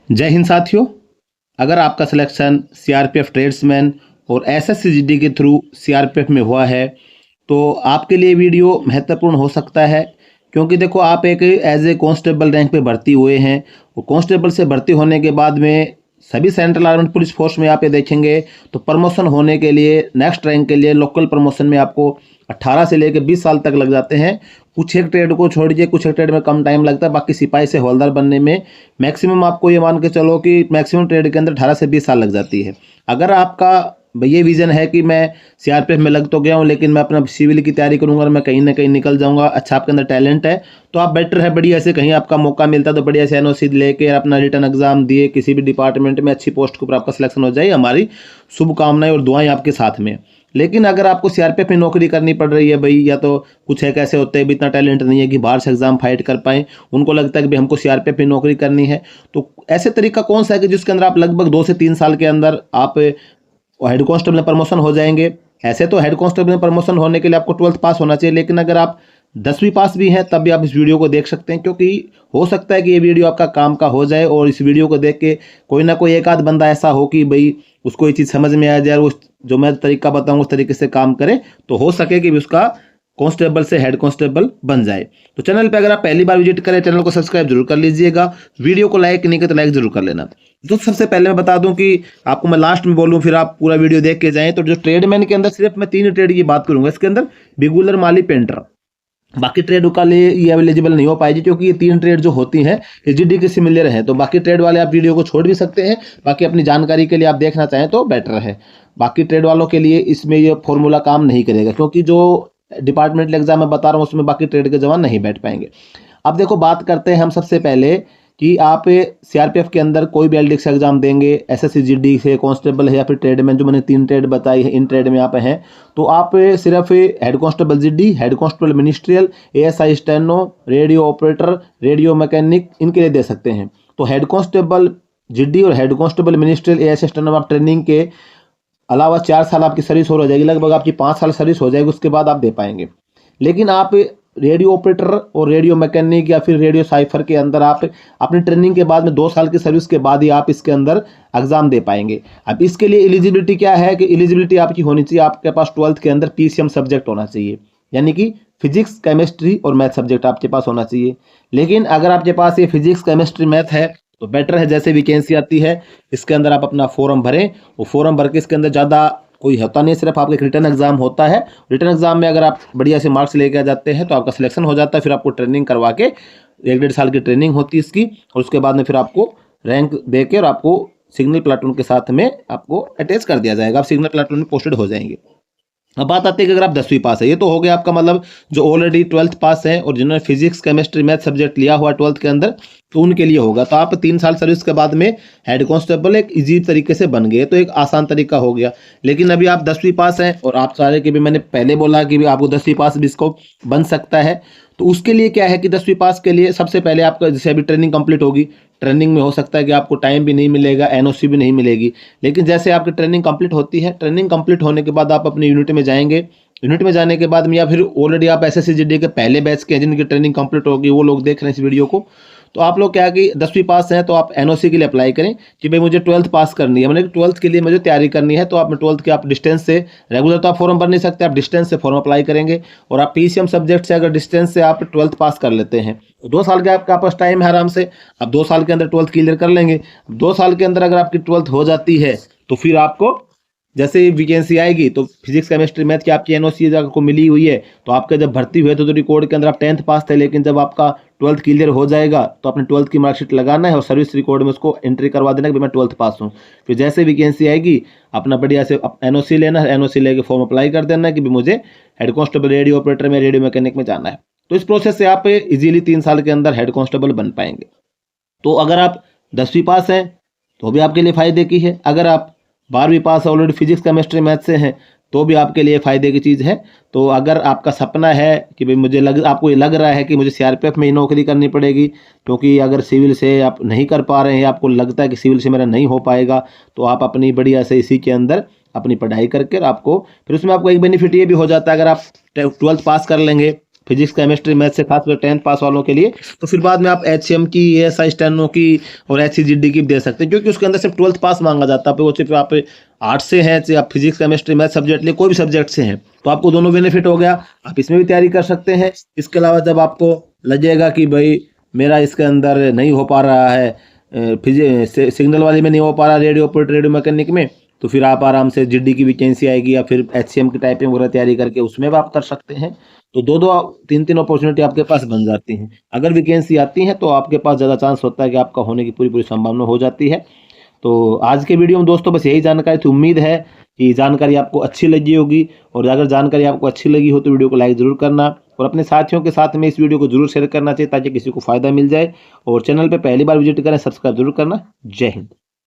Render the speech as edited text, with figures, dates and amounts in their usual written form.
जय हिंद साथियों। अगर आपका सिलेक्शन सीआरपीएफ ट्रेड्समैन और एसएससी के थ्रू सीआरपीएफ में हुआ है तो आपके लिए वीडियो महत्वपूर्ण हो सकता है, क्योंकि देखो आप एक एज ए कांस्टेबल रैंक पे भर्ती हुए हैं और कांस्टेबल से भर्ती होने के बाद में सभी सेंट्रल आर्म्ड पुलिस फोर्स में आप ये देखेंगे तो प्रमोशन होने के लिए नेक्स्ट रैंक के लिए लोकल प्रमोशन में आपको 18 से लेकर 20 साल तक लग जाते हैं। कुछ एक ट्रेड को छोड़िए, कुछ एक ट्रेड में कम टाइम लगता है, बाकी सिपाही से हवलदार बनने में मैक्सिमम आपको ये मान के चलो कि मैक्सिमम ट्रेड के अंदर 18 से 20 साल लग जाती है। अगर आपका ये विजन है कि मैं सीआरपीएफ में लग तो गया हूँ लेकिन मैं अपना सिविल की तैयारी करूंगा और मैं कहीं ना कहीं निकल जाऊंगा, अच्छा आपके अंदर टैलेंट है तो आप बेटर है बढ़िया से कहीं आपका मौका मिलता है तो बढ़िया से एनओसी लेके अपना रिटर्न एग्जाम दिए किसी भी डिपार्टमेंट में अच्छी पोस्ट के ऊपर आपका सिलेक्शन हो जाए। हमारी शुभकामनाएं और दुआएं आपके साथ में। लेकिन अगर आपको सीआरपीएफ में नौकरी करनी पड़ रही है भाई, या तो कुछ है कैसे होते हैं भी इतना टैलेंट नहीं है कि बाहर से एग्जाम फाइट कर पाए, उनको लगता है कि भाई हमको सीआरपीएफ में नौकरी करनी है, तो ऐसे तरीका कौन सा है कि जिसके अंदर आप लगभग 2 से 3 साल के अंदर आप हेड कांस्टेबल में प्रमोशन हो जाएंगे। ऐसे तो हेड कांस्टेबल में प्रमोशन होने के लिए आपको 12th पास होना चाहिए, लेकिन अगर आप 10वीं पास भी हैं तब भी आप इस वीडियो को देख सकते हैं, क्योंकि हो सकता है कि ये वीडियो आपका काम का हो जाए और इस वीडियो को देख के कोई ना कोई एक आध बंदा ऐसा हो कि भाई उसको ये चीज़ समझ में आ जाए और उस जो मैं तरीका बताऊँ उस तरीके से काम करे तो हो सके कि उसका कांस्टेबल से हेड कांस्टेबल बन जाए। तो चैनल पे अगर आप पहली बार विजिट करें चैनल को सब्सक्राइब जरूर कर लीजिएगा, वीडियो को लाइक नहीं किया तो लाइक जरूर कर लेना। तो सबसे पहले मैं बता दूं कि आपको मैं लास्ट में बोलूं फिर आप पूरा वीडियो देख के जाएं, तो जो ट्रेडमैन के अंदर सिर्फ मैं 3 ट्रेड की बात करूंगा इसके अंदर, बिगुलर, माली, पेंटर। बाकी ट्रेड का लिए ये एलिजिबल नहीं हो पाएगी क्योंकि ये 3 ट्रेड जो होती हैं एसजीडी के सिमिलर है, तो बाकी ट्रेड वाले आप वीडियो को छोड़ भी सकते हैं, बाकी अपनी जानकारी के लिए आप देखना चाहें तो बेटर है। बाकी ट्रेड वालों के लिए इसमें ये फॉर्मूला काम नहीं करेगा, क्योंकि जो डिपार्टमेंटल एग्जाम में बता रहा हूँ उसमें बाकी ट्रेड के जवान नहीं बैठ पाएंगे। अब देखो बात करते हैं हम सबसे पहले कि आप सीआरपीएफ के अंदर कोई भी एलडीसी एग्जाम देंगे, एसएससी से कांस्टेबल है या फिर ट्रेडमैन, जो मैंने 3 ट्रेड बताई है इन ट्रेड में आप हैं, तो आप सिर्फ head constable GD, head constable ministerial, ASI steno, radio operator, radio mechanic इनके लिए दे सकते हैं। तो हेड कांस्टेबल जीडी और head constable ministerial, ASI steno आप ट्रेनिंग के अलावा 4 साल आपकी सर्विस और हो जाएगी, लगभग आपकी 5 साल सर्विस हो जाएगी, उसके बाद आप दे पाएंगे। लेकिन आप रेडियो ऑपरेटर और रेडियो मैकेनिक या फिर रेडियो साइफर के अंदर आप अपनी ट्रेनिंग के बाद में 2 साल की सर्विस के बाद ही आप इसके अंदर एग्जाम दे पाएंगे। अब इसके लिए एलिजिबिलिटी क्या है कि एलिजिबिलिटी आपकी होनी चाहिए, आपके पास 12th के अंदर पीसीएम सब्जेक्ट होना चाहिए, यानी कि फिजिक्स, केमिस्ट्री और मैथ सब्जेक्ट आपके पास होना चाहिए। लेकिन अगर आपके पास ये फिजिक्स, केमिस्ट्री, मैथ है तो बेटर है, जैसे वैकेंसी आती है इसके अंदर आप अपना फॉर्म भरें, वो फॉर्म भर के इसके अंदर ज़्यादा कोई होता नहीं, सिर्फ आपका रिटर्न एग्जाम होता है। रिटर्न एग्जाम में अगर आप बढ़िया से मार्क्स लेके आ जाते हैं तो आपका सिलेक्शन हो जाता है, फिर आपको ट्रेनिंग करवा के 1-1.5 साल की ट्रेनिंग होती है इसकी, और उसके बाद में फिर आपको रैंक दे के और आपको सिग्नल प्लाटून के साथ में आपको अटैच कर दिया जाएगा, आप सिग्नल प्लाटून में पोस्टेड हो जाएंगे। अब बात आती है कि अगर आप 10वीं पास है, ये तो हो गया आपका मतलब जो ऑलरेडी 12th पास है और जिन्होंने फिजिक्स, केमिस्ट्री, मैथ सब्जेक्ट लिया हुआ 12th के अंदर तो उनके लिए होगा। तो आप 3 साल सर्विस के बाद में हेड कांस्टेबल एक इजी तरीके से बन गए, तो एक आसान तरीका हो गया। लेकिन अभी आप 10वीं पास हैं और आप सारे के भी मैंने पहले बोला कि भी आपको 10वीं पास भी इसको बन सकता है, तो उसके लिए क्या है कि 10वीं पास के लिए सबसे पहले आपका जैसे अभी ट्रेनिंग कंप्लीट होगी, ट्रेनिंग में हो सकता है कि आपको टाइम भी नहीं मिलेगा, एनओसी भी नहीं मिलेगी, लेकिन जैसे आपकी ट्रेनिंग कंप्लीट होती है, ट्रेनिंग कंप्लीट होने के बाद आप अपनी यूनिट में जाएंगे, यूनिट में जाने के बाद में या फिर ऑलरेडी आप एसएससी के पहले बैच के जिनकी ट्रेनिंग कंप्लीट होगी वो लोग देख रहे हैं इस वीडियो को, तो आप लोग क्या है कि 10वीं पास हैं तो आप एनओसी के लिए अप्लाई करें कि भाई मुझे 12th पास करनी है, मैंने 12th के लिए मुझे तैयारी करनी है, तो आप 12th के आप डिस्टेंस से, रेगुलर तो आप फॉर्म भर नहीं सकते, आप डिस्टेंस से फॉर्म अप्लाई करेंगे और आप पीसीएम सब्जेक्ट से अगर डिस्टेंस से आप 12th पास कर लेते हैं तो 2 साल का आपका पास टाइम है आराम से, आप 2 साल के अंदर 12th क्लियर कर लेंगे। 2 साल के अंदर अगर आपकी 12th हो जाती है तो फिर आपको जैसे ही वैकेंसी आएगी तो फिजिक्स, केमिस्ट्री, मैथ की आपकी एनओसी को मिली हुई है, तो आपके जब भर्ती हुए तो रिकॉर्ड के अंदर आप 10th पास थे, लेकिन जब आपका 12th क्लियर हो जाएगा तो अपने 12th की मार्कशीट लगाना है और सर्विस रिकॉर्ड में उसको एंट्री करवा देना कि मैं 12th पास हूँ। फिर जैसे वैकेंसी आएगी अपना बढ़िया से एनओसी लेना है, एनओसी लेके फॉर्म अप्लाई कर देना है कि मुझे हेड कांस्टेबल, रेडियो ऑपरेटर में, रेडियो मैकेनिक में जाना है। तो इस प्रोसेस से आप इजीली 3 साल के अंदर हेड कांस्टेबल बन पाएंगे। तो अगर आप 10वीं पास हैं तो भी आपके लिए फ़ायदे की है, अगर आप 12वीं पास ऑलरेडी फिजिक्स, केमिस्ट्री, मैथ से हैं तो भी आपके लिए फ़ायदे की चीज़ है। तो अगर आपका सपना है कि भाई आपको ये लग रहा है कि मुझे सीआरपीएफ में ही नौकरी करनी पड़ेगी, क्योंकि अगर सिविल से आप नहीं कर पा रहे हैं, आपको लगता है कि सिविल से मेरा नहीं हो पाएगा, तो आप अपनी बढ़िया से इसी के अंदर अपनी पढ़ाई करके आपको फिर उसमें आपको एक बेनिफिट ये भी हो जाता है, अगर आप 12th पास कर लेंगे फिजिक्स केमिस्ट्री मैथ से, खासकर 10th पास वालों के लिए। तो फिर बाद में आप HCM की, ASI स्टेनो की और HCGD की भी दे सकते हैं, क्योंकि उसके अंदर सिर्फ 12th पास मांगा जाता है। वो सिर्फ आप आर्ट्स से हैं, चाहे आप फिजिक्स केमिस्ट्री मैथ सब्जेक्ट लिए, कोई भी सब्जेक्ट से हैं, तो आपको दोनों बेनिफिट हो गया। आप इसमें भी तैयारी कर सकते हैं। इसके अलावा जब आपको लगेगा कि भाई मेरा इसके अंदर नहीं हो पा रहा है, सिग्नल वाले में नहीं हो पा रहा, रेडियो ऑपरेटर, रेडियो मैकेनिक में, तो फिर आप आराम से GD की वैकेंसी आएगी या फिर HCM की टाइपिंग वगैरह तैयारी करके उसमें भी आप कर सकते हैं। तो दो दो तीन तीन अपॉर्चुनिटी आपके पास बन जाती हैं। अगर वैकेंसी आती है तो आपके पास ज़्यादा चांस होता है कि आपका होने की पूरी पूरी संभावना हो जाती है। तो आज के वीडियो में दोस्तों बस यही जानकारी थी। उम्मीद है कि जानकारी आपको अच्छी लगी होगी, और अगर जानकारी आपको अच्छी लगी हो तो वीडियो को लाइक ज़रूर करना, और अपने साथियों के साथ में इस वीडियो को जरूर शेयर करना चाहिए, ताकि किसी को फायदा मिल जाए। और चैनल पे पहली बार विजिट करें, सब्सक्राइब जरूर करना। जय हिंद।